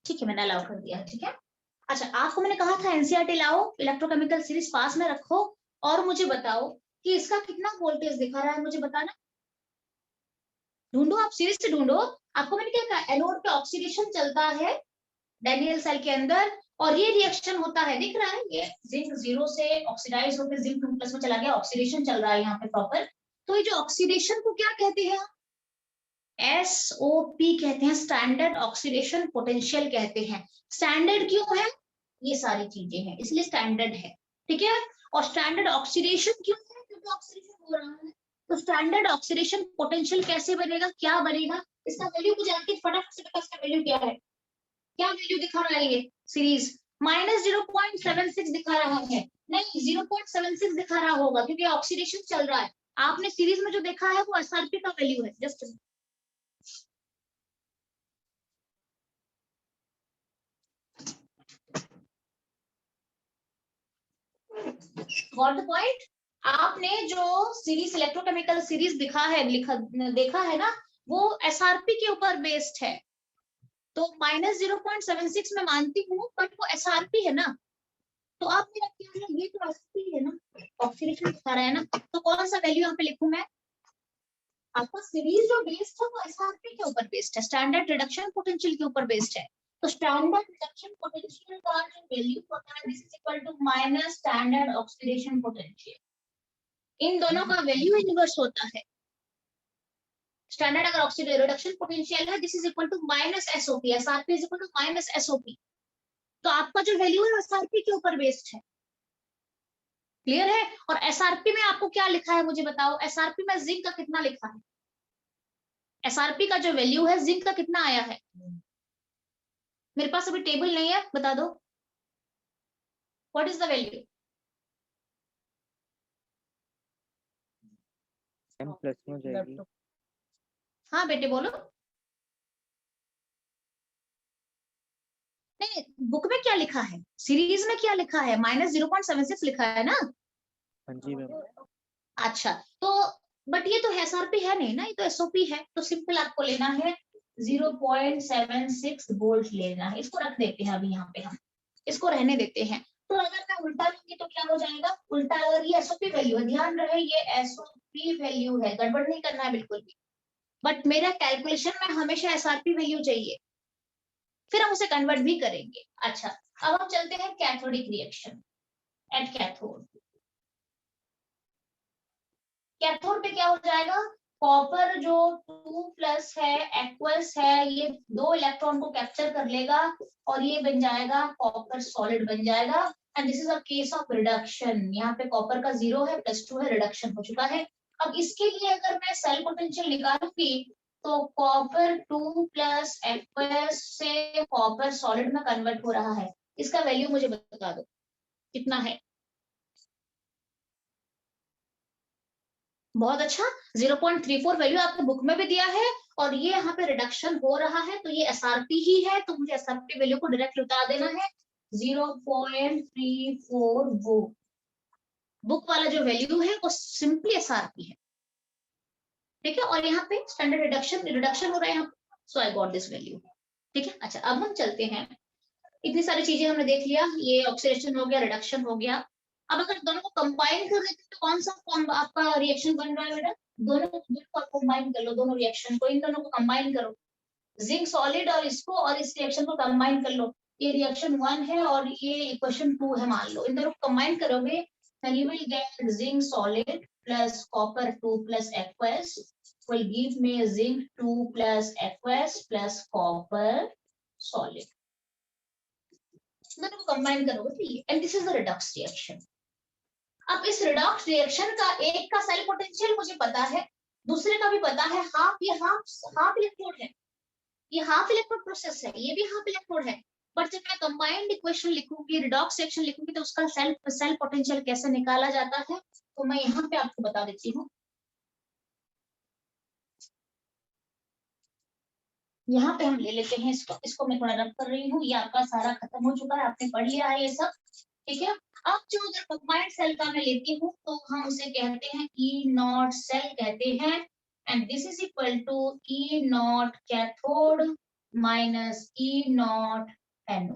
ठीक है, मैंने अलाउ कर दिया, ठीक है। अच्छा, आपको मैंने कहा था एनसीईआरटी लाओ, इलेक्ट्रोकेमिकल सीरीज पास में रखो और मुझे बताओ कि इसका कितना वोल्टेज दिखा रहा है, मुझे बताना। ढूंढो, आप सीरीज से ढूंढो। आपको मैंने क्या कहा, एनोड पे ऑक्सीडेशन चलता है डैनियल सेल के अंदर, और ये रिएक्शन होता है, दिख रहा है, ये जिंक 0 से ऑक्सीडाइज होकर जिंक 2+ में चला गया, ऑक्सीडेशन चल रहा है यहाँ पे प्रॉपर। तो ये जो ऑक्सीडेशन को क्या कहते हैं, SOP कहते हैं, स्टैंडर्ड ऑक्सीडेशन पोटेंशियल कहते हैं। स्टैंडर्ड क्यों है, ये सारी चीजें हैं इसलिए स्टैंडर्ड है, ठीक है। और स्टैंडर्ड ऑक्सीडेशन क्यों है, क्योंकि ऑक्सीडेशन हो रहा है। तो स्टैंडर्ड ऑक्सीडेशन पोटेंशियल कैसे बनेगा, क्या बनेगा, इसका वैल्यू मुझे आपकी फटाफट से बता, इसका वैल्यू क्या है, क्या वैल्यू दिखा रहा है ये सीरीज, -0.76 दिखा रहा है। नहीं, 0.76 दिखा रहा होगा क्योंकि ऑक्सीडेशन चल रहा है। आपने सीरीज में जो देखा है वो SRP का वैल्यू है। Just got the point. आपने जो सीरीज इलेक्ट्रोकेमिकल सीरीज देखा है ना, वो SRP के ऊपर बेस्ड है। तो -0.76 मैं मानती हूँ, बट वो SRP है ना। तो आप मेरा क्या है, ये तो SRP है ना, ऑक्सीडेशन दिखा रहा है ना, तो कौन सा वैल्यू यहाँ पे लिखूं मैं। आपका सीरीज जो बेस्ड है वो SRP के ऊपर बेस्ड है, स्टैंडर्ड रिडक्शन पोटेंशियल के ऊपर बेस्ड है। तो स्टैंडर्ड रिडक्शन पोटेंशियल का जो वैल्यू होता है, this is equal to minus standard oxidation potential. इन दोनों का वैल्यू इनवर्स होता है। स्टैंडर्ड अगर ऑक्सीडेशन रिडक्शन पोटेंशियल है, this is equal to minus SOP, SRP is equal to minus SOP। तो आपका जो वैल्यू है वो SRP के ऊपर बेस्ड है। क्लियर है। और SRP में आपको क्या लिखा है मुझे बताओ, SRP में जिंक का कितना लिखा है, SRP का जो वैल्यू है जिंक का कितना आया है। मेरे पास अभी टेबल नहीं है, बता दो what is the value. M+ में जाएगी। हाँ बेटे बोलो। नहीं, बुक में क्या लिखा है, सीरीज में क्या लिखा है, -0.76 लिखा है ना। हाँ जी मैम। अच्छा, तो बट ये तो SRP है नहीं ना, ये तो SOP है। तो सिंपल आपको लेना है 0.76 वोल्ट लेना है। इसको रख देते हैं अभी यहाँ पे, हम इसको रहने देते हैं। तो अगर मैं उल्टा लूंगी तो क्या हो जाएगा, उल्टा अगर ये SOP वैल्यू है, ध्यान रहे ये SOP वैल्यू है, गड़बड़ नहीं करना है बिल्कुल भी। बट मेरा कैलकुलेशन में हमेशा SRP वैल्यू चाहिए, फिर हम उसे कन्वर्ट भी करेंगे। अच्छा, अब हम चलते हैं cathodic reaction at cathode. Cathode पे क्या हो जाएगा, कॉपर जो 2+ है, एक्वस है, ये 2 इलेक्ट्रॉन को कैप्चर कर लेगा और ये बन जाएगा कॉपर सॉलिड बन जाएगा। And this is a case of reduction. यहाँ पे कॉपर का 0 है, +2 है, रिडक्शन हो चुका है। अब इसके लिए अगर मैं सेल पोटेंशियल निकालूंगी तो कॉपर 2+ एक्वस से कॉपर सॉलिड में कन्वर्ट हो रहा है। इसका वैल्यू मुझे बता दो कितना है। बहुत अच्छा, 0.34 वैल्यू आपको बुक में भी दिया है, और ये यहाँ पे रिडक्शन हो रहा है तो ये SRP ही है, तो मुझे SRP वैल्यू को डायरेक्ट उतार देना है 0.34 वो बुक वाला जो वैल्यू है वो सिंपली SRP है, ठीक है। और यहाँ पे स्टैंडर्ड रिडक्शन हो रहा है यहाँ पे, सो आई गॉट दिस वैल्यू, ठीक है। अच्छा, अब हम चलते हैं, इतनी सारी चीजें हमने देख लिया, ये ऑक्सीडेशन हो गया, रिडक्शन हो गया। अब अगर दोनों को कंबाइन कर देते तो कौन सा आपका रिएक्शन बन रहा है बेटा, दोनों को कंबाइन कर लो, दोनों रिएक्शन को, इन दोनों को कंबाइन करो, जिंक सॉलिड और इसको और इस रिएक्शन को कंबाइन कर लो। ये रिएक्शन 1 है और ये इक्वेशन 2 है, मान लो इन दोनों को कंबाइन करोगे then you will get zinc solid plus copper 2 plus aqueous will give me zinc 2 plus aqueous plus copper solid। दोनों को कंबाइन करोगे तो ये, and this is the Redux reaction. अब इस रिडक्स रिएक्शन का एक का सेल पोटेंशियल मुझे पता है, दूसरे का भी पता है, हाफ, ये हाफ इलेक्ट्रोड है, ये हाफ इलेक्ट्रोड प्रोसेस है, ये भी हाफ इलेक्ट्रोड है। बट जब मैं कंबाइंड इक्वेशन लिखूंगी, रिडॉक्स रिएक्शन लिखूंगी, तो उसका सेल पोटेंशियल कैसे निकाला जाता है, तो मैं यहाँ पे आपको बता देती हूँ। यहाँ पे हम ले लेते हैं इसको मैं थोड़ा रब कर रही हूँ, ये आपका सारा खत्म हो चुका है, आपने पढ़ लिया है ये सब, ठीक है। अब जो अगर कंबाइंड सेल का मैं लेती हूँ तो हम उसे कहते हैं E0 सेल कहते हैं, and this is equal to E0 cathode minus E naught anode,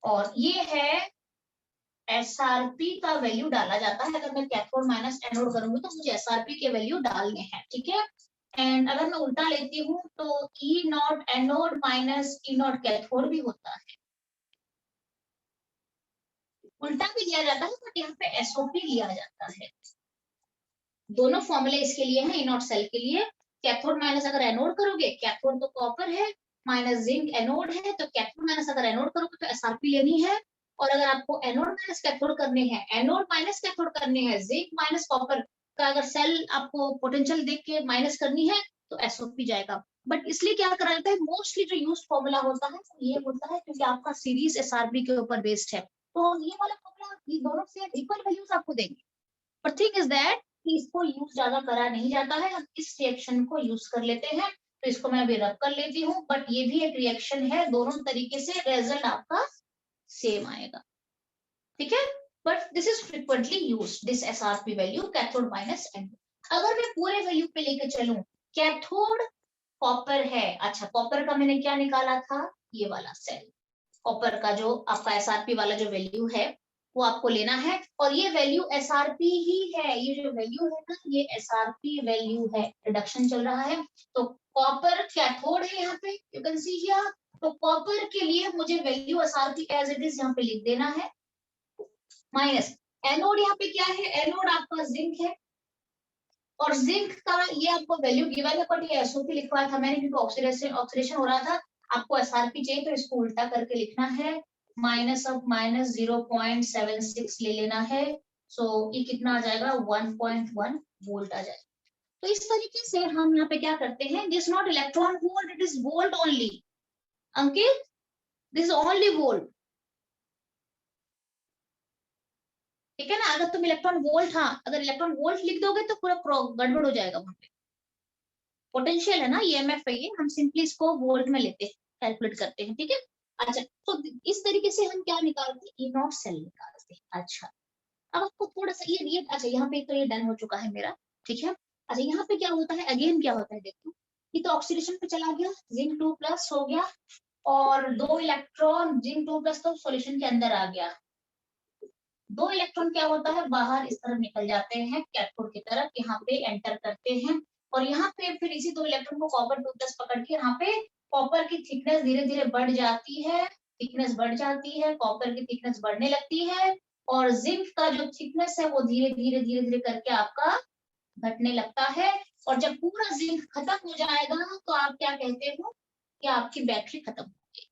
और ये है एसआरपी का वैल्यू डाला जाता है। अगर मैं कैथोड माइनस एनोड करूंगी तो मुझे एसआरपी के वैल्यू डालने हैं, ठीक है। एंड अगर मैं उल्टा लेती हूँ तो E naught anode minus E naught cathode भी होता है, उल्टा भी लिया जाता है, बट यहाँ पे एसओपी लिया जाता है। दोनों फॉर्मूले इसके लिए हैं, ई नॉट सेल के लिए। कैथोड माइनस अगर एनोड करोगे, कैथोड तो कॉपर है, माइनस जिंक एनोड है, तो कैथोड माइनस अगर एनोड करोगे तो एसआरपी लेनी है। और अगर आपको एनोड माइनस कैथोड करने हैं, एनोड माइनस कैथोड करने हैं, जिंक माइनस कॉपर का अगर सेल आपको पोटेंशियल देख के माइनस करनी है तो एसओपी जाएगा। बट इसलिए क्या करा जाता है, मोस्टली जो यूज फॉर्मूला होता है वो ये होता है क्योंकि आपका सीरीज एसआरपी के ऊपर बेस्ड है, तो ये वाला फॉर्मूला ये दोनों से इक्वल वैल्यूज आपको देंगे। बट थिंग इज दैट कि इसको यूज ज्यादा करा नहीं जाता है, हम इस रिएक्शन को यूज कर लेते हैं। तो इसको मैं अभी रब कर लेती हूँ, बट ये भी एक रिएक्शन है, दोनों तरीके से रिजल्ट आपका सेम आएगा, ठीक है। But this is frequently use, this SRP value cathode minus anode. अगर मैं पूरे वैल्यू पे लेके चलूं, कैथोड कॉपर है, अच्छा कॉपर का मैंने क्या निकाला था, ये वाला सेल, कॉपर का जो आपका एसआरपी वाला जो वैल्यू है वो आपको लेना है, और ये वैल्यू एसआरपी ही है, ये जो वैल्यू है ना ये एसआरपी वैल्यू है, रिडक्शन चल रहा है। तो कॉपर कैथोड है यहाँ पे, यू कैन सी हियर। तो कॉपर के लिए मुझे value SRP as it is यहाँ पे लिख देना है, माइनस एनोड यहाँ पे क्या है, एनोड आपका जिंक है, और जिंक का ये आपको वैल्यू गिवन है, बट ये एसओपी लिखवाया था मैंने क्योंकि ऑक्सीडेशन हो रहा था, आपको एसआरपी चाहिए तो इसको उल्टा करके लिखना है, माइनस ऑफ माइनस 0.76 ले लेना है। सो ये कितना आ जाएगा, 1.1 वोल्ट आ जाएगा। तो इस तरीके से हम यहाँ पे क्या करते हैं, this not electron volt, it is volt only. Ankit, this only volt, ठीक है ना। अगर तुम इलेक्ट्रॉन वोल्ट, हाँ अगर इलेक्ट्रॉन वोल्ट लिख दोगे तो पूरा गड़बड़ हो जाएगा वहां पे। पोटेंशियल है ना, ईएमएफ है ये, हम सिंपली इसको वोल्ट में लेते हैं, कैलकुलेट करते हैं, ठीक है। अच्छा तो इस तरीके से हम क्या निकालते हैं, ई नॉट सेल निकालते हैं। अच्छा अब आपको थोड़ा सा ये अच्छा यहाँ पे तो ये डन हो चुका है मेरा, ठीक है। अच्छा यहाँ पे क्या होता है, अगेन क्या होता है देखो, ये तो ऑक्सीडेशन पे चला गया, जिंक 2+ हो गया, और 2 इलेक्ट्रॉन जिंक 2+ तो सॉल्यूशन के अंदर आ गया, 2 इलेक्ट्रॉन क्या होता है बाहर इस तरफ निकल जाते हैं कैथोड की तरफ, यहाँ पे एंटर करते हैं, और यहाँ पे फिर इसी 2 इलेक्ट्रॉन को कॉपर 2+ पकड़ के यहाँ पे कॉपर की थिकनेस धीरे धीरे बढ़ जाती है, थिकनेस बढ़ जाती है, कॉपर की थिकनेस बढ़ने लगती है, और जिंक का जो थिकनेस है वो धीरे धीरे धीरे धीरे करके आपका घटने लगता है। और जब पूरा जिंक खत्म हो जाएगा तो आप क्या कहते हो कि आपकी बैटरी खत्म हो गई।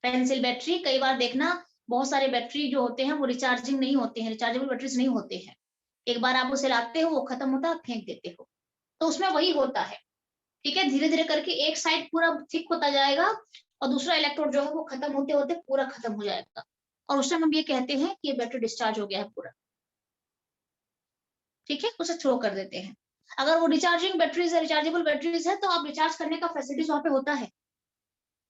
पेंसिल बैटरी, कई बार देखना बहुत सारे बैटरी जो होते हैं वो रिचार्जिंग नहीं होते हैं, रिचार्जेबल बैटरीज नहीं होते हैं, एक बार आप उसे लाते हो वो खत्म होता है, आप फेंक देते हो, तो उसमें वही होता है, ठीक है। धीरे धीरे करके एक साइड पूरा थिक होता जाएगा और दूसरा इलेक्ट्रोड जो है वो खत्म होते होते पूरा खत्म हो जाएगा, और उस टाइम हम ये कहते हैं कि ये बैटरी डिस्चार्ज हो गया है पूरा, ठीक है, उसे थ्रो कर देते हैं। अगर वो रिचार्जिंग बैटरीज है, रिचार्जेबल बैटरीज है, तो आप रिचार्ज करने का फैसिलिटीज वहां पे होता है,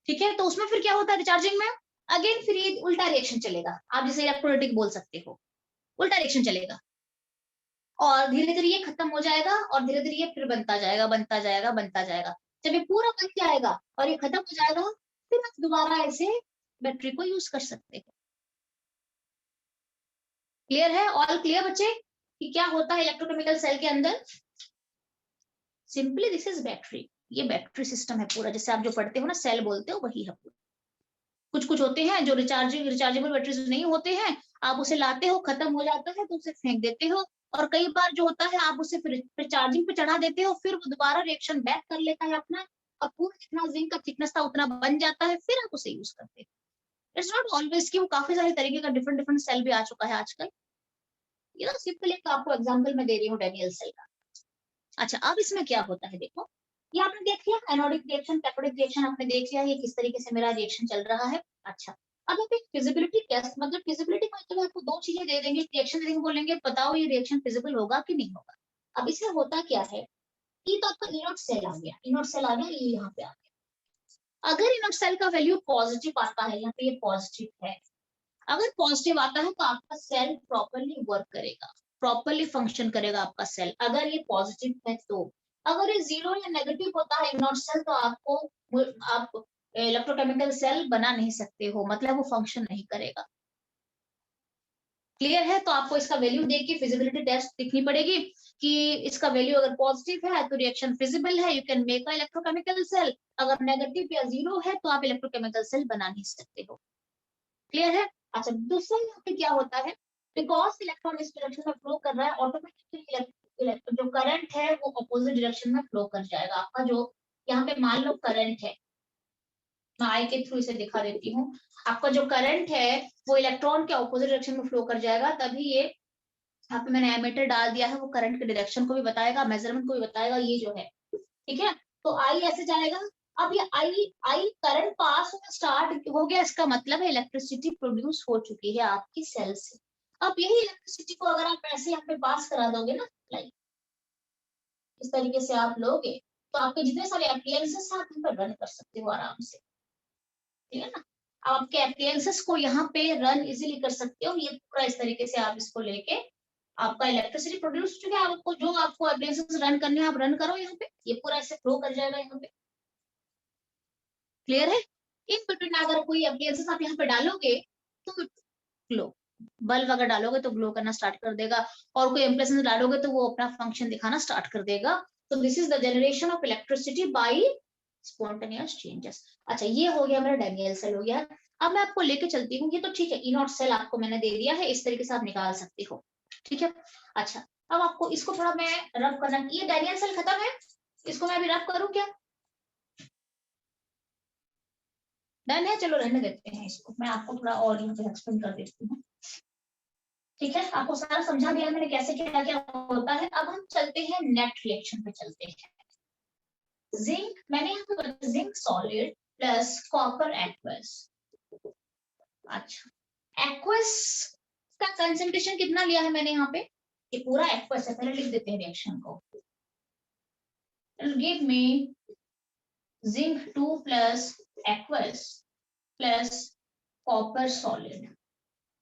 ठीक है। तो उसमें फिर क्या होता है रिचार्जिंग में, अगेन फिर ये उल्टा रिएक्शन चलेगा, आप जिसे इलेक्ट्रोलाइटिक बोल सकते हो, उल्टा रिएक्शन चलेगा, और धीरे धीरे ये खत्म हो जाएगा, और धीरे धीरे ये फिर बनता जाएगा बनता जाएगा बनता जाएगा। जब ये पूरा बन जाएगा और ये खत्म हो जाएगा, फिर आप दोबारा ऐसे बैटरी को यूज कर सकते हैं। क्लियर है, ऑल क्लियर बच्चे कि क्या होता है इलेक्ट्रोकेमिकल सेल के अंदर। सिंपली दिस इज बैटरी, ये बैटरी सिस्टम है पूरा, जैसे आप जो पढ़ते हो ना सेल बोलते हो वही है पूरा। कुछ कुछ होते हैं जो रिचार्जेबल बैटरीज नहीं होते हैं, आप उसे लाते हो खत्म हो जाता है तो उसे फेंक देते हो, और कई बार जो होता है आप उसे फिर चार्जिंग पे चढ़ा देते हो, फिर वो दोबारा रिएक्शन बैक कर लेता है अपना, और पूरा जितना जिंक का थिकनेस था उतना बन जाता है, फिर आप उसे यूज करते हैं। इट्स नॉट ऑलवेज कि वो काफी सारे तरीके का डिफरेंट डिफरेंट सेल भी आ चुका है आजकल, ये ना सिंपल एक आपको एग्जांपल मैं दे रही हूँ डैनियल सेल का। अच्छा अब इसमें क्या होता है देखो, ये आपने देख लिया एनोडिक रिएक्शन कैथोडिक रिएक्शन आपने देख लिया, ये किस तरीके से मेरा रिएक्शन चल रहा है। अच्छा अब आप एक फिजिबिलिटी टेस्ट, मतलब फिजिबिलिटी मतलब आपको 2 चीजें दे देंगे, रिएक्शन दे देंगे, बोलेंगे बताओ ये रिएक्शन फिजिबल होगा कि नहीं होगा। अब इसमें होता क्या है, ये तो आपका इनोट सेल आ गया, इनोट सेल आ गया, ये यहाँ पे आ गया। अगर इनोट सेल का वैल्यू पॉजिटिव आता है, यहाँ पे ये पॉजिटिव है, अगर पॉजिटिव आता है तो आपका सेल प्रॉपरली वर्क करेगा, प्रॉपरली फंक्शन करेगा आपका सेल, अगर ये पॉजिटिव है तो। अगर ये जीरो या नेगेटिव होता है इनॉट सेल तो आप इलेक्ट्रोकेमिकल सेल बना नहीं सकते हो, मतलब वो फंक्शन नहीं करेगा। क्लियर है? तो आपको इसका वैल्यू देख के फिजिबिलिटी टेस्ट दिखनी पड़ेगी कि इसका वैल्यू अगर पॉजिटिव है तो रिएक्शन फिजिबल है, you can make a electrochemical cell. अगर नेगेटिव या जीरो है तो आप इलेक्ट्रोकेमिकल सेल बना नहीं सकते हो। क्लियर है? अच्छा, दूसरा यहाँ पे क्या होता है, बिकॉज इलेक्ट्रॉन इस डायरेक्शन में फ्लो कर रहा है, ऑटोमेटिकली जो करंट है वो अपोजिट डायरेक्शन में फ्लो कर जाएगा। आपका जो यहाँ पे मान लो करंट है, मैं आई के थ्रू इसे दिखा देती हूँ। आपका जो करंट है वो इलेक्ट्रॉन के ऑपोजिट डायरेक्शन में फ्लो कर जाएगा, तभी ये यहाँ पे मैंने एमीटर डाल दिया है, वो करंट के डायरेक्शन को भी बताएगा, मेजरमेंट को भी बताएगा, ये जो है। ठीक है, तो आई ऐसे जाएगा। अब ये आई करंट पास होना स्टार्ट हो गया, इसका मतलब है इलेक्ट्रिसिटी प्रोड्यूस हो चुकी है आपकी सेल से। अब यही इलेक्ट्रिसिटी को अगर आप ऐसे यहाँ पे पास करा दोगे ना, लाइक इस तरीके से आप लोगे, तो आपके जितने सारे एप्लायंसेस आप इन पर रन कर सकते हो आराम से। ठीक है ना, आपके एप्लायंसेस को यहाँ पे रन इजीली कर सकते हो। ये पूरा इस तरीके से आप इसको लेके आपका इलेक्ट्रिसिटी प्रोड्यूस हो चुका है, आपको जो आपको एप्लायंसेस रन करने हैं आप रन करो यहाँ पे, ये पूरा ऐसे फ्लो कर जाएगा यहाँ पे। क्लियर है? इन बिटवीन अगर कोई एप्लायंसेस आप यहाँ पे डालोगे तो ग्लो, बल्ब अगर डालोगे तो ग्लो करना स्टार्ट कर देगा, और कोई एप्लायंसेस डालोगे तो वो अपना फंक्शन दिखाना स्टार्ट कर देगा। तो this is the generation of electricity bye spontaneous changes. अच्छा, ये हो गया मेरा डैनियल सेल हो गया। अब मैं आपको लेके चलती हूँ, ये तो ठीक है, इनॉट सेल आपको मैंने दे दिया है, इस तरीके से आप निकाल सकते हो। ठीक है, अच्छा अब आपको इसको थोड़ा मैं रब करना, ये डैनियल सेल खत्म है, इसको मैं अभी रब करूँ क्या? डन है, चलो रहने देते हैं इसको, मैं आपको थोड़ा और यहाँ पे एक्सप्लेन कर देती हूँ। ठीक है, आपको सारा समझा दिया मैंने कैसे क्या क्या होता है। अब हम चलते हैं नेट रिएक्शन पे चलते हैं। जिंक, मैंने यहाँ पे zinc solid plus copper aqueous. अच्छा, एक्वस का कंसंट्रेशन कितना लिया है मैंने यहाँ पे, ये पूरा एक्वस है, पहले लिख देते हैं रिएक्शन को। Give me zinc 2 plus aqueous plus copper solid.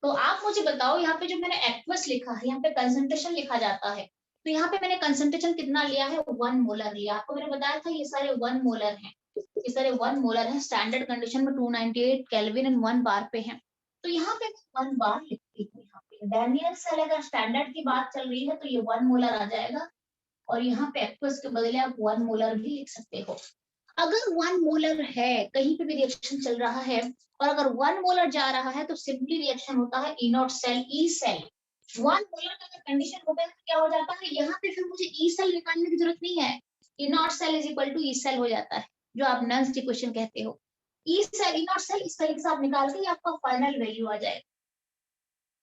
तो आप मुझे बताओ, यहाँ पे जो मैंने एक्वस लिखा है, यहाँ पे कंसंट्रेशन लिखा जाता है, तो यहाँ पे मैंने कंसंट्रेशन कितना लिया है, 1 मोलर लिया। आपको मैंने बताया था ये सारे 1 मोलर हैं, ये सारे 1 मोलर हैं, स्टैंडर्ड कंडीशन में 298 केल्विन एंड 1 बार पे हैं। तो यहाँ पे 1 बार लिखती हूँ, यहाँ पे डैनियल सेल अगर स्टैंडर्ड की बात चल रही है तो ये 1 मोलर आ जाएगा, और यहाँ पे एक्वस के बदले आप 1 मोलर भी लिख सकते हो। अगर 1 मोलर है, कहीं पे भी रिएक्शन चल रहा है और अगर 1 मोलर जा रहा है तो सिंपली रिएक्शन होता है E naught cell E cell. 1 molar का अगर कंडीशन होता है तो क्या हो जाता है, यहाँ पे फिर मुझे ई सेल निकालने की जरूरत नहीं है, E naught cell is equal to E cell हो जाता है, जो आप नन्स इक्वेशन कहते हो। E cell E naught cell इस तरीके से आप निकाल के आपका फाइनल वैल्यू आ जाएगा,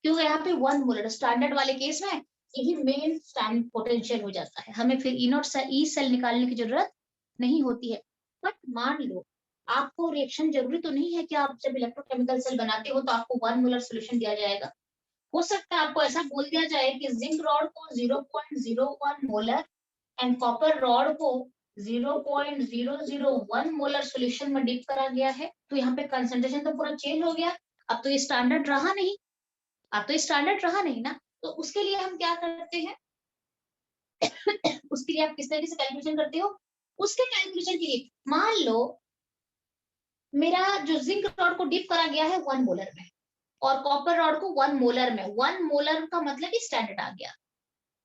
क्योंकि यहाँ पे 1 मोलर स्टैंडर्ड वाले केस में यही मेन स्टैंड पोटेंशियल हो जाता है, हमें फिर ई नॉट सेल ई सेल निकालने की जरूरत नहीं होती है। बट मान लो आपको रिएक्शन जरूरी तो नहीं है कि आप जब इलेक्ट्रोकेमिकल सेल बनाते हो तो आपको 1 मोलर सॉल्यूशन दिया जाएगा। हो सकता है आपको ऐसा बोल दिया जाए कि जिंक रॉड को 0.01 मोलर एंड कॉपर रॉड को 0.001 मोलर सॉल्यूशन में डिप करा गया है, तो यहाँ पे कंसंट्रेशन तो पूरा चेंज हो गया। अब तो ये स्टैंडर्ड रहा नहीं, अब तो स्टैंडर्ड रहा नहीं ना, तो उसके लिए हम क्या करते हैं उसके लिए आप किस तरीके से कैलकुलेशन करते हो, उसके कैलकुलेशन के लिए मान लो मेरा जो जिंक रॉड को डिप करा गया है 1 मोलर में और कॉपर रॉड को 1 मोलर में, 1 मोलर का मतलब ही स्टैंडर्ड आ गया।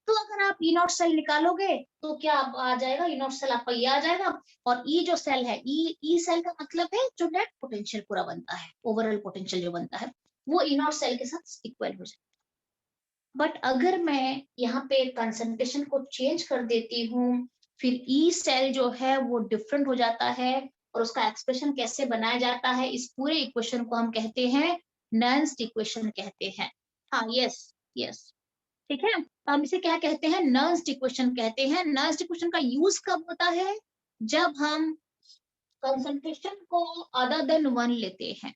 तो अगर आप ई नॉट सेल निकालोगे तो क्या आ जाएगा, ई नॉट सेल आपका ये आ जाएगा, और ई जो सेल है ई सेल का मतलब है जो नेट पोटेंशियल पूरा बनता है, ओवरऑल पोटेंशियल जो बनता है वो ई नॉट सेल के साथ इक्वल हो जाए। बट अगर मैं यहाँ पे कंसंट्रेशन को चेंज कर देती हूँ, फिर ई सेल जो है वो डिफरेंट हो जाता है, और उसका एक्सप्रेशन कैसे बनाया जाता है, इस पूरे इक्वेशन को हम कहते हैं नन्स इक्वेशन कहते हैं। हाँ, यस यस, ठीक है, तो हम इसे क्या कहते हैं, नन्स इक्वेशन कहते हैं। नन्स इक्वेशन का यूज कब होता है, जब हम कंसंट्रेशन को अदर देन 1 लेते हैं।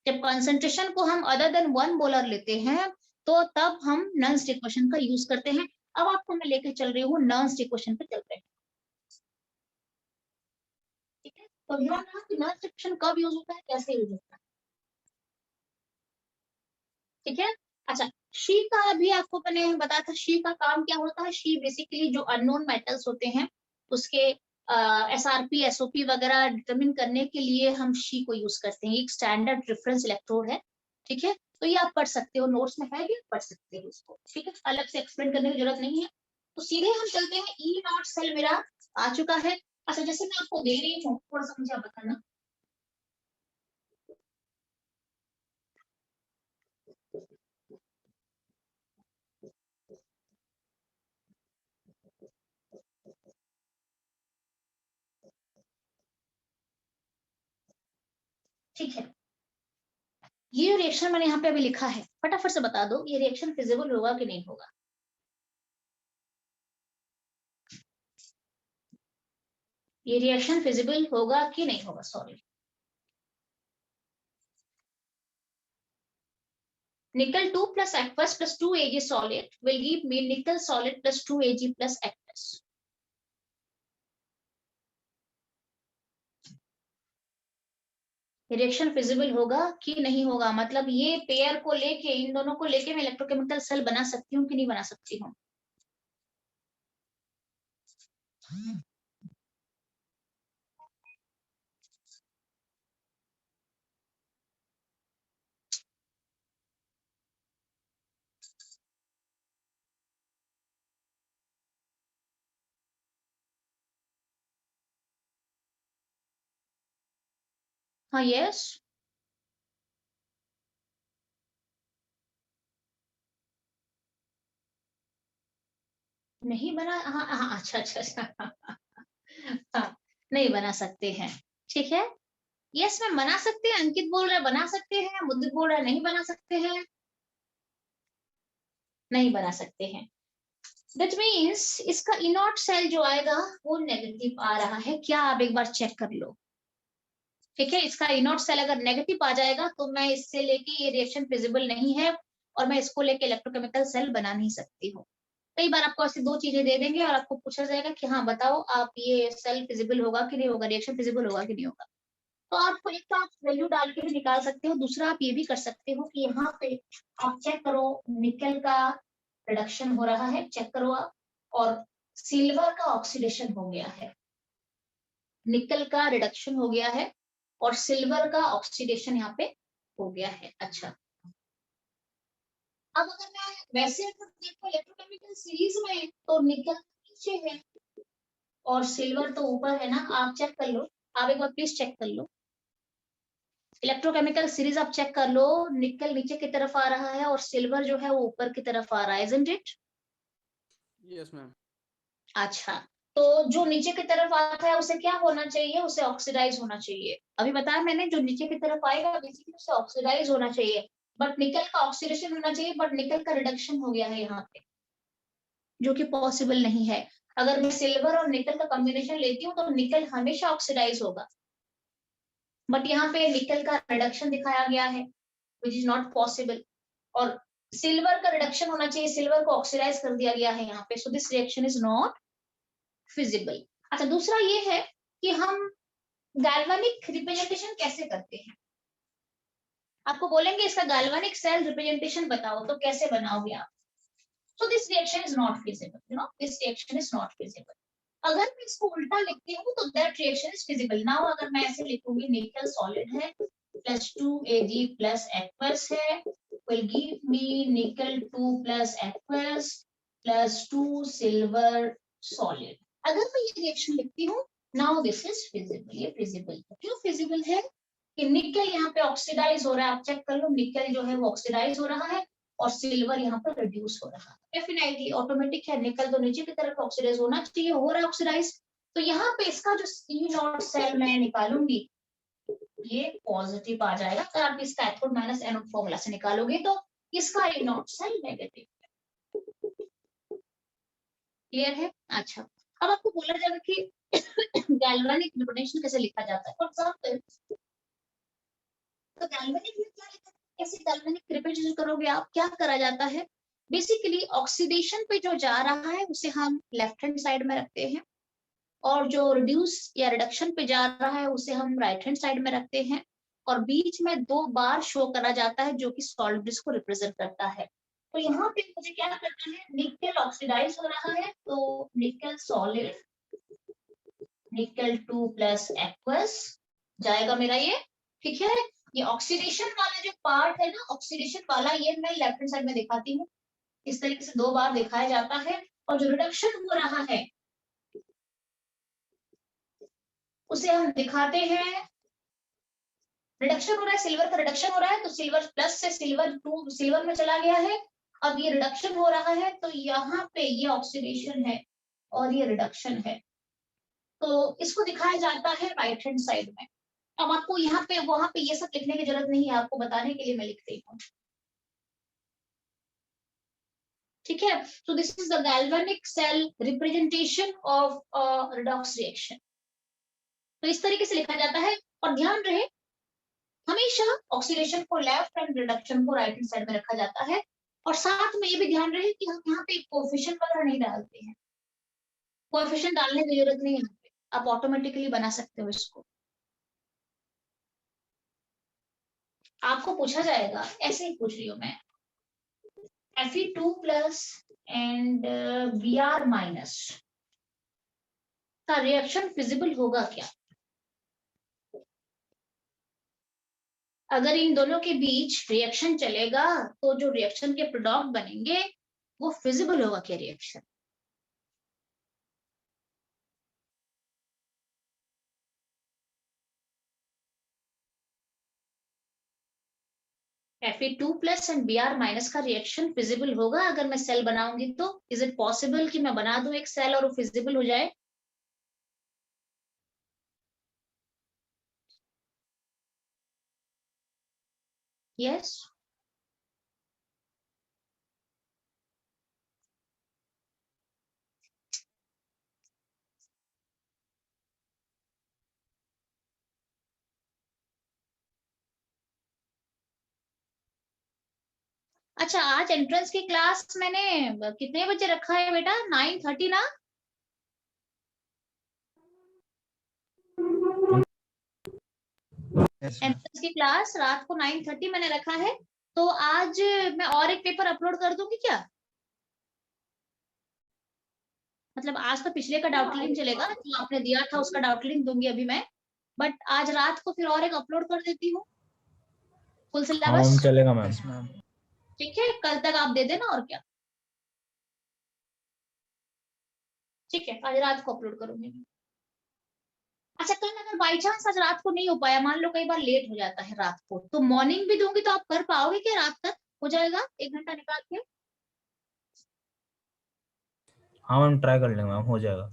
जब कंसंट्रेशन को हम अदर देन 1 मोलर लेते हैं तो तब हम नन्स इक्वेशन का यूज करते हैं। अब आपको मैं लेके चल रही हूँ नन्स इक्वेशन पे चलते हैं। ठीक है, तो ध्यान रखना कि नन्स इक्वेशन कब यूज होता है, कैसे यूज होता है। ठीक है, अच्छा, शी का भी आपको मैंने बताया था, शी का काम क्या होता है, शी बेसिकली जो अननोन मेटल्स होते हैं उसके SRP SOP वगैरह डिटरमिन करने के लिए हम शी को यूज करते हैं। एक स्टैंडर्ड रेफरेंस इलेक्ट्रोड है, ठीक है। तो ये आप पढ़ सकते हो, नोट्स में है भी, पढ़ सकते हो इसको, ठीक है। अलग से एक्सप्लेन करने की जरूरत नहीं है। तो सीधे हम चलते हैं, E0 सेल मेरा आ चुका है। अच्छा, जैसे मैं आपको दे रही हूँ, थोड़ा सा मुझे आप बताना। ठीक है, ये रिएक्शन मैंने यहाँ पे अभी लिखा है, फटाफट से बता दो ये रिएक्शन फिजिबल होगा कि नहीं होगा। ये रिएक्शन फिजिबल होगा कि नहीं होगा, sorry. Nickel 2 plus aqueous plus 2 Ag solid will give me nickel solid plus 2 Ag plus aqueous. Reaction feasible होगा कि नहीं होगा, मतलब ये पेयर को लेके, इन दोनों को लेके मैं इलेक्ट्रोकेमिकल सेल बना सकती हूँ कि नहीं बना सकती हूँ। हाँ, यस। नहीं बना, हाँ हाँ, अच्छा अच्छा अच्छा हाँ, नहीं बना सकते हैं, ठीक है। यस मैम, बना सकते हैं। अंकित बोल रहे बना सकते हैं, मुद्दित बोल रहा नहीं बना सकते हैं। नहीं बना सकते हैं। दैट मीन्स इसका इनॉट सेल जो आएगा वो नेगेटिव आ रहा है क्या, आप एक बार चेक कर लो, ठीक है। इसका इनॉट सेल अगर नेगेटिव आ जाएगा तो मैं इससे लेके ये रिएक्शन फिजिबल नहीं है, और मैं इसको लेके इलेक्ट्रोकेमिकल सेल बना नहीं सकती हूँ। कई बार आपको ऐसी दो चीजें दे देंगे और आपको पूछा जाएगा कि हाँ बताओ आप ये सेल फिजिबल होगा कि नहीं होगा, रिएक्शन फिजिबल होगा कि नहीं होगा। तो आप एक तो आप वैल्यू डाल के भी निकाल सकते हो, दूसरा आप ये भी कर सकते हो कि यहाँ पे आप चेक करो निकल का रिडक्शन हो रहा है, चेक करो आप, और सिल्वर का ऑक्सीडेशन हो गया है। निकल का रिडक्शन हो गया है और सिल्वर का ऑक्सीडेशन यहाँ पे हो गया है। अच्छा, अब अगर मैं वैसे अगर देखो इलेक्ट्रोकेमिकल सीरीज में तो निकल नीचे है और सिल्वर तो ऊपर है ना, आप चेक कर लो, आप एक बार प्लीज चेक कर लो। इलेक्ट्रोकेमिकल सीरीज आप चेक कर लो, निकल नीचे की तरफ आ रहा है और सिल्वर जो है वो ऊपर की तरफ आ रहा है, isn't it? Yes ma'am. अच्छा, तो जो नीचे की तरफ आता है उसे क्या होना चाहिए, उसे ऑक्सीडाइज होना चाहिए। अभी बताया मैंने, जो नीचे की तरफ आएगा बेसिकली उसे ऑक्सीडाइज होना चाहिए, बट निकल का ऑक्सीडेशन होना चाहिए, बट निकल का रिडक्शन हो गया है यहाँ पे, जो कि पॉसिबल नहीं है। अगर मैं सिल्वर और निकल का कॉम्बिनेशन लेती हूँ तो निकल हमेशा ऑक्सीडाइज होगा, बट यहाँ पे निकल का रिडक्शन दिखाया गया है, विच इज नॉट पॉसिबल। और सिल्वर का रिडक्शन होना चाहिए, सिल्वर को ऑक्सीडाइज कर दिया गया है यहाँ पे, so this reaction is not feasible. अच्छा, दूसरा ये है कि हम गैल्वेनिक रिप्रेजेंटेशन कैसे करते हैं। आपको बोलेंगे इसका गैल्वेनिक सेल रिप्रेजेंटेशन बताओ, तो कैसे बनाओगे आप। So this reaction is not feasible, you know this reaction is not feasible. अगर मैं इसको उल्टा लिखती हूँ तो that reaction is feasible. Now अगर मैं ऐसे लिखूंगी, निकल सॉलिड है प्लस 2 Ag प्लस एक्वस है, will give me nickel 2 plus aqueous plus 2 silver solid। अगर मैं ये रिएक्शन लिखती हूँ, नाउ दिस इज फिजिबल। ये फिजिबल क्यों फिजिबल है कि निकल यहाँ पे ऑक्सीडाइज हो रहा है, आप चेक कर लो, निकल जो है वो ऑक्सीडाइज हो रहा है और सिल्वर यहाँ पर रिड्यूस हो रहा है। डेफिनेटली ऑटोमेटिक है, निकल तो नीचे की तरफ ऑक्सीडाइज होना चाहिए, हो रहा है ऑक्सीडाइज। तो यहाँ पे इसका जो E0 सेल मैं निकालूंगी ये पॉजिटिव आ जाएगा। अगर आप इसका एनोड माइनस एनोड फॉर्मूला से निकालोगे तो इसका E0 सेल नेगेटिव। क्लियर है। अच्छा, अब आपको बोला जाएगा कि गैल्वेनिक रिप्रेजेंटेशन कैसे लिखा जाता है। फॉर एग्जांपल, तो गैल्वेनिक में क्या लिखा, कैसे गैल्वेनिक रिप्रेजेंटेशन करोगे आप, क्या करा जाता है, बेसिकली ऑक्सीडेशन पे जो जा रहा है उसे हम लेफ्ट हैंड साइड में रखते हैं, और जो रिड्यूस या रिडक्शन पे जा रहा है उसे हम राइट हैंड साइड में रखते हैं, और बीच में 2 बार शो करा जाता है जो कि सॉलिड ब्रिज को रिप्रेजेंट करता है। तो यहाँ पे मुझे क्या करना है, निकल ऑक्सीडाइज हो रहा है तो निकल सॉलिड निकल 2 प्लस एक्वस जाएगा मेरा ये, ठीक है। ये ऑक्सीडेशन वाला जो पार्ट है ना, ऑक्सीडेशन वाला, ये मैं लेफ्ट हैंड साइड में दिखाती हूँ। इस तरीके से 2 बार दिखाया जाता है, और जो रिडक्शन हो रहा है उसे हम दिखाते हैं, रिडक्शन हो रहा है, सिल्वर का रिडक्शन हो रहा है, तो सिल्वर प्लस से सिल्वर 2 सिल्वर में चला गया है। अब ये रिडक्शन हो रहा है, तो यहाँ पे ये ऑक्सीडेशन है और ये रिडक्शन है, तो इसको दिखाया जाता है राइट हैंड साइड में। अब आपको यहाँ पे वहां पे ये सब लिखने की जरूरत नहीं है, आपको बताने के लिए मैं लिख रही हूँ, ठीक है। So this is the galvanic cell representation of a redox reaction. तो इस तरीके से लिखा जाता है, और ध्यान रहे हमेशा ऑक्सीडेशन को लेफ्ट एंड रिडक्शन को राइट हैंड साइड में रखा जाता है, और साथ में ये भी ध्यान रहे कि हम यहाँ पे कोएफिशिएंट वगैरह नहीं डालते हैं, कोएफिशिएंट डालने की जरूरत नहीं है यहाँ पे, आप ऑटोमेटिकली बना सकते हो इसको। आपको पूछा जाएगा, ऐसे ही पूछ रही हूँ मैं, Fe2 plus and Br minus का रिएक्शन फिजिबल होगा क्या? अगर इन दोनों के बीच रिएक्शन चलेगा तो जो रिएक्शन के प्रोडक्ट बनेंगे वो फिजिबल होगा क्या reaction? Fe2 plus and Br minus का रिएक्शन फिजिबल होगा अगर मैं सेल बनाऊंगी तो? इज इट पॉसिबल कि मैं बना दूं एक सेल और वो फिजिबल हो जाए? यस। अच्छा, आज एंट्रेंस की क्लास मैंने कितने बजे रखा है बेटा? 9:30 ना? एंट्रेंस की क्लास रात को 9:30 मैंने रखा है, तो आज मैं और एक पेपर अपलोड कर दूंगी क्या? मतलब आज तो पिछले का डाउट लिंक चलेगा, जो आपने दिया था उसका डाउट लिंक दूंगी अभी मैं, बट आज रात को फिर और एक अपलोड कर देती हूँ फुल सिलेबस। चलेगा मैम। ठीक है, कल तक आप दे देना, और क्या। ठीक है, आज रात को अपलोड करूंगी। अच्छा, कल अगर बाई चांस आज रात को नहीं हो पाया, मान लो कई बार लेट हो जाता है रात को, तो मॉर्निंग भी दूंगी तो आप कर पाओगे क्या? रात तक हो जाएगा 1 घंटा निकाल के? हाँ मैम, ट्राई कर लेंगे मैम, हो जाएगा।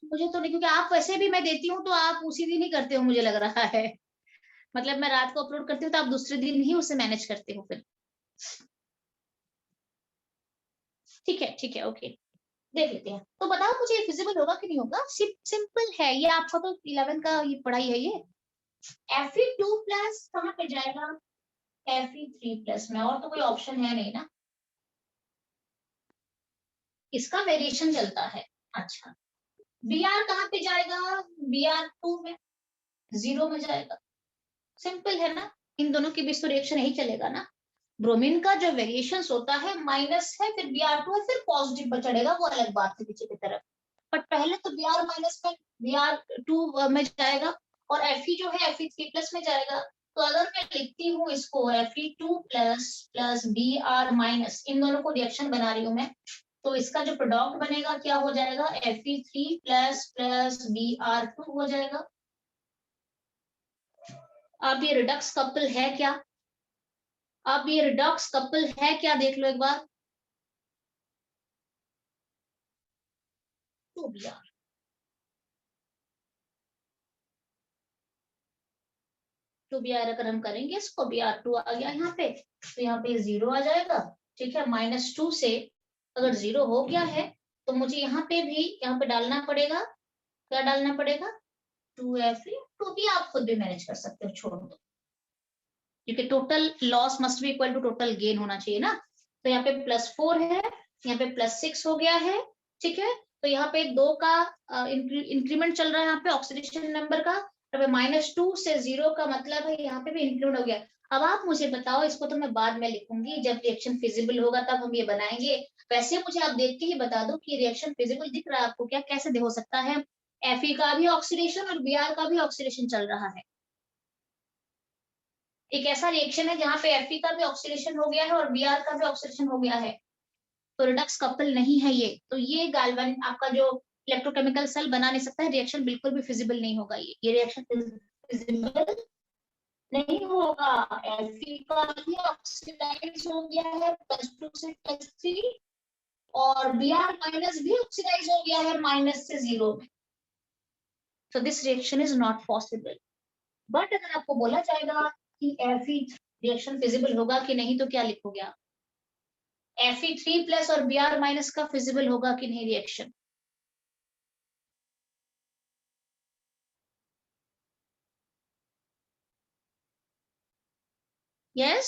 मुझे तो नहीं, क्योंकि आप वैसे भी मैं देती हूँ तो आप उसी दिन ही करते हो मुझे लग रहा है। मतलब मैं रात को अपलोड करती हूँ तो आप दूसरे दिन ही उसे मैनेज करते हो फिर। ठीक है, ओके, देख लेते हैं। तो बताओ मुझे फिजिबल होगा कि नहीं होगा? सिंपल है ये, आपका तो 11 का ये पढ़ाई है ये। Fe2 प्लस कहाँ पे जाएगा? Fe3 प्लस में, और तो कोई ऑप्शन है नहीं ना, इसका वेरिएशन चलता है। अच्छा, Br कहाँ पे जाएगा? Br2 में, 0 में जाएगा। सिंपल है ना, इन दोनों के बीच तो रिएक्शन यही चलेगा ना। ब्रोमीन का जो वेरिएशन होता है माइनस है, फिर Br2 है, फिर पॉजिटिव पर चढ़ेगा, वो अलग बात है पीछे की तरफ, बट पहले तो Br माइनस में Br2 में जाएगा, और Fe जो है Fe3 प्लस में जाएगा। तो अगर मैं लिखती हूँ इसको Fe2 plus plus Br minus, इन दोनों को रिएक्शन बना रही हूँ मैं, तो इसका जो प्रोडक्ट बनेगा क्या हो जाएगा? Fe3 प्लस प्लस Br2 हो जाएगा। अब ये रिडक्स कपल है क्या? अब ये रिडक्स कपल है क्या, देख लो एक बार। तो Br टू Br अगर हम करेंगे इसको, Br2 आ गया यहाँ पे, तो यहाँ पे 0 आ जाएगा। ठीक है, -2 से अगर 0 हो गया है तो मुझे यहाँ पे भी यहाँ पे डालना पड़ेगा, क्या डालना पड़ेगा? 2Fe। तो भी आप खुद भी मैनेज कर सकते हो, छोड़ दो, क्योंकि total loss must be equal to total gain होना चाहिए ना। तो यहाँ पे +4 है, यहाँ पे +6 हो गया है। ठीक है, तो यहाँ पे 2 का इंक्रीमेंट चल रहा है, यहाँ पे ऑक्सीडेशन नंबर का, -2 से 0 का मतलब है यहाँ पे भी इंक्लूड हो गया। अब आप मुझे बताओ, इसको तो मैं बाद में लिखूंगी, जब रिएक्शन फिजिबल होगा तब हम ये बनाएंगे। वैसे मुझे आप देख के ही बता दो कि रिएक्शन फिजिबल दिख रहा है आपको क्या, कैसे हो सकता है? Fe का भी ऑक्सीडेशन और Br का भी ऑक्सीडेशन चल रहा है। एक ऐसा रिएक्शन है जहाँ पे Fe का भी ऑक्सीडेशन हो गया है और Br का भी ऑक्सीडेशन हो गया है, तो रिडक्स कपल नहीं है ये। तो ये गाल्वन आपका जो इलेक्ट्रोकेमिकल सेल बना नहीं सकता है, रिएक्शन बिल्कुल भी फिजिबल नहीं होगा। ये रिएक्शन फिजिबल नहीं होगा। Fe का भी ऑक्सीडाइज हो गया है +2 से +3 और Br माइनस भी ऑक्सीडाइज हो गया है माइनस से 0 में। So this reaction is not possible. But अगर आपको बोला जाएगा कि Fe रिएक्शन फिजिबल होगा कि नहीं, तो क्या लिखोगे आप? Fe3+ और Br- का फिजिबल होगा कि नहीं रिएक्शन? यस,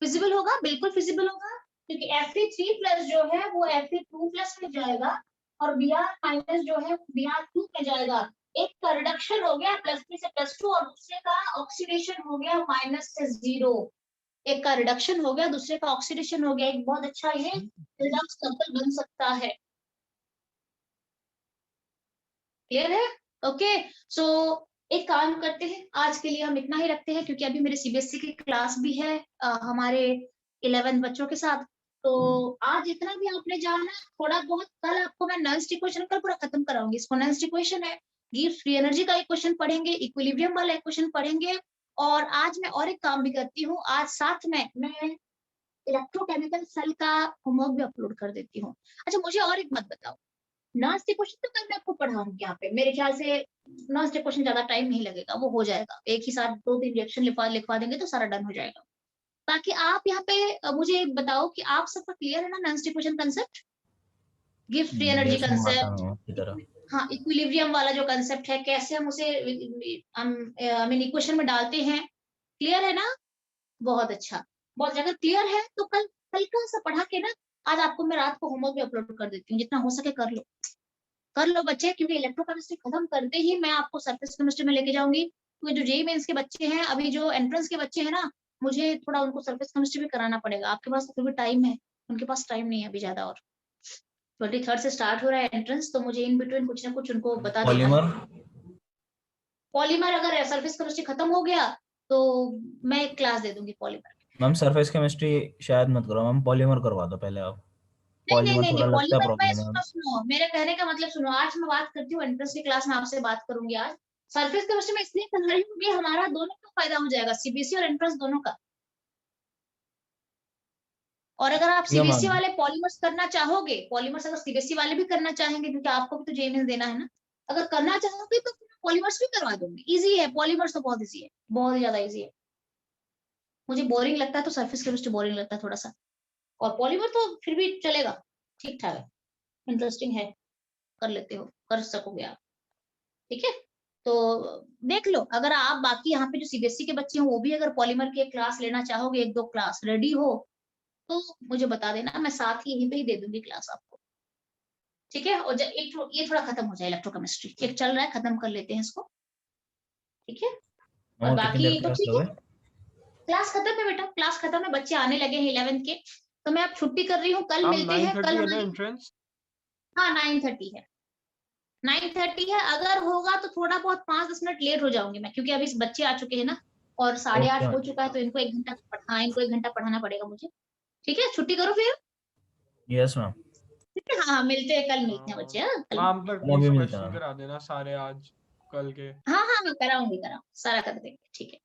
फिजिबल होगा, बिल्कुल फिजिबल होगा, क्योंकि Fe3+ जो है वो Fe2+ में जाएगा और Br- जो है Br2 में जाएगा। एक का रिडक्शन हो गया +3 से +2 और दूसरे का ऑक्सीडेशन हो गया माइनस से 0। एक का रिडक्शन हो गया, दूसरे का ऑक्सीडेशन हो गया। एक बहुत अच्छा ये रिडक्स कपल बन सकता है। क्लियर है? ओके, सो एक काम करते हैं, आज के लिए हम इतना ही रखते हैं, क्योंकि अभी मेरे सीबीएसई की क्लास भी है हमारे 11 बच्चों के साथ। तो आज इतना भी आपने जाना, थोड़ा बहुत कल आपको मैं नॉइज इक्वेशन कल पूरा खत्म कराऊंगी। इसको नॉइज इक्वेशन है, गिव्स फ्री एनर्जी का इक्वेशन पढ़ेंगे, इक्विलिब्रियम वाला इक्वेशन पढ़ेंगे। और आज मैं और एक काम भी करती हूँ, आज साथ में मैं इलेक्ट्रोकेमिकल सेल का होमवर्क भी अपलोड कर देती हूँ। अच्छा, मुझे और एक बात बताओ, नॉइज इक्वेशन तो कल मैं आपको पढ़ाऊंगी यहाँ पे। मेरे ख्याल से नॉइज इक्वेशन ज्यादा टाइम नहीं लगेगा, वो हो जाएगा, एक ही साथ 2-3 रिएक्शन लिखवा देंगे तो सारा डन हो जाएगा। ताकि आप यहाँ पे मुझे बताओ कि आप सबका क्लियर है ना noise equation concept, gives free energy yes ma'am, आता कंसेप्ट, हूँ आपकी तरह। हाँ इक्विलिब्रियम वाला जो कंसेप्ट है, कैसे हम उसे इक्वेशन में डालते हैं, क्लियर है ना? बहुत अच्छा, बहुत ज्यादा क्लियर है। तो कल हल्का सा पढ़ा के ना, आज आपको मैं रात को होमवर्क भी अपलोड कर देती हूँ, जितना हो सके कर लो बच्चे, क्योंकि इलेक्ट्रोकेमिस्ट्री खत्म करते ही मैं आपको सरफेस केमिस्ट्री में लेके जाऊंगी। क्योंकि जो जेईई मेंस के बच्चे हैं, अभी जो एंट्रेंस के बच्चे हैं ना, मुझे थोड़ा उनको सरफेस केमिस्ट्री भी कराना पड़ेगा। आपके पास तो भी टाइम है, उनके पास टाइम नहीं है अभी ज्यादा। और 23rd से स्टार्ट हो रहा है एंट्रेंस, तो मुझे इन बिटवीन कुछ ना कुछ उनको बता देना है। पॉलीमर पॉलीमर अगर सरफेस केमिस्ट्री खत्म हो गया तो मैं एक क्लास दे दूंगी पॉलीमर। मैम, सरफेस केमिस्ट्री शायद मत करो मैम, पॉलीमर करवा दो पहले आप। नहीं नहीं पॉलीमर नहीं थोड़ा नहीं, लगता है पॉलीमर में प्रॉब्लम है। सुनो, मेरे कहने का मतलब सुनो, आज मैं बात करती हूँ एंट्रेंस की क्लास में आपसे बात करूंगी आज। सरफेस केमिस्ट्री में इसलिए कर रही हूँ कि हमारा दोनों का फायदा हो जाएगा, सीबीएसई और एंट्रेंस दोनों का। और अगर आप ठीक है सीबीएसई मैम। वाले पॉलीमर्स करना चाहोगे, पॉलीमर्स अगर सीबीएसई वाले भी करना चाहेंगे, क्योंकि आपको भी तो जेईई देना है ना, अगर करना चाहोगे तो पॉलीमर्स भी करवा दूंगी। इजी है, पॉलीमर्स तो बहुत इजी है, बहुत ही ज्यादा इजी है। मुझे बोरिंग लगता है तो सरफेस केमिस्ट्री बोरिंग लगता है थोड़ा सा, और पॉलीमर तो फिर भी चलेगा, ठीक ठाक है, इंटरेस्टिंग है, कर लेते हो, कर सकोगे आप। ठीक है, तो देख लो, अगर आप बाकी यहाँ पे जो सीबीएसई के बच्चे हैं वो भी अगर पॉलीमर की एक क्लास लेना चाहोगे, 1-2 क्लास रेडी हो, तो मुझे बता देना, मैं साथ ही यहीं पे ही दे दूंगी क्लास आपको। ठीक है, और ये थोड़ा खत्म हो जाए, इलेक्ट्रोकेमिस्ट्री एक चल रहा है, खत्म कर लेते हैं इसको। ठीक है, और और कितनी बाकी देर तो क्लास ठीक है, लोगे? क्लास खत्म है बेटा, क्लास खत्म है, बच्चे आने लगे हैं 11 के। तो मैं अब छुट्टी कर रही हूँ, कल मैम मिलते हैं। कल 9:30 है ना हमारी, एंट्रेंस? हाँ 9:30 है, 9:30 है। अगर होगा तो थोड़ा बहुत 5-10 मिनट लेट हो जाऊंगी मैं, क्योंकि अभी बच्चे आ चुके हैं ना, और 8:30 ओके हो चुका है, तो इनको 1 घंटा इनको 1 घंटा पढ़ाना पड़ेगा मुझे। ठीक है, छुट्टी करो फिर। Yes ma'am. ठीक है, हाँ मिलते हैं, कल मिलते हैं हाँ बच्चे, हाँ कल मैम, मिलते पर मैं प्लीज भी मिलता क्वेश्चन हूँ। करा देना सारे आज कल के। हैं। हाँ हाँ, मैं कराऊंगी, सारा कर देंगे, ठीक है।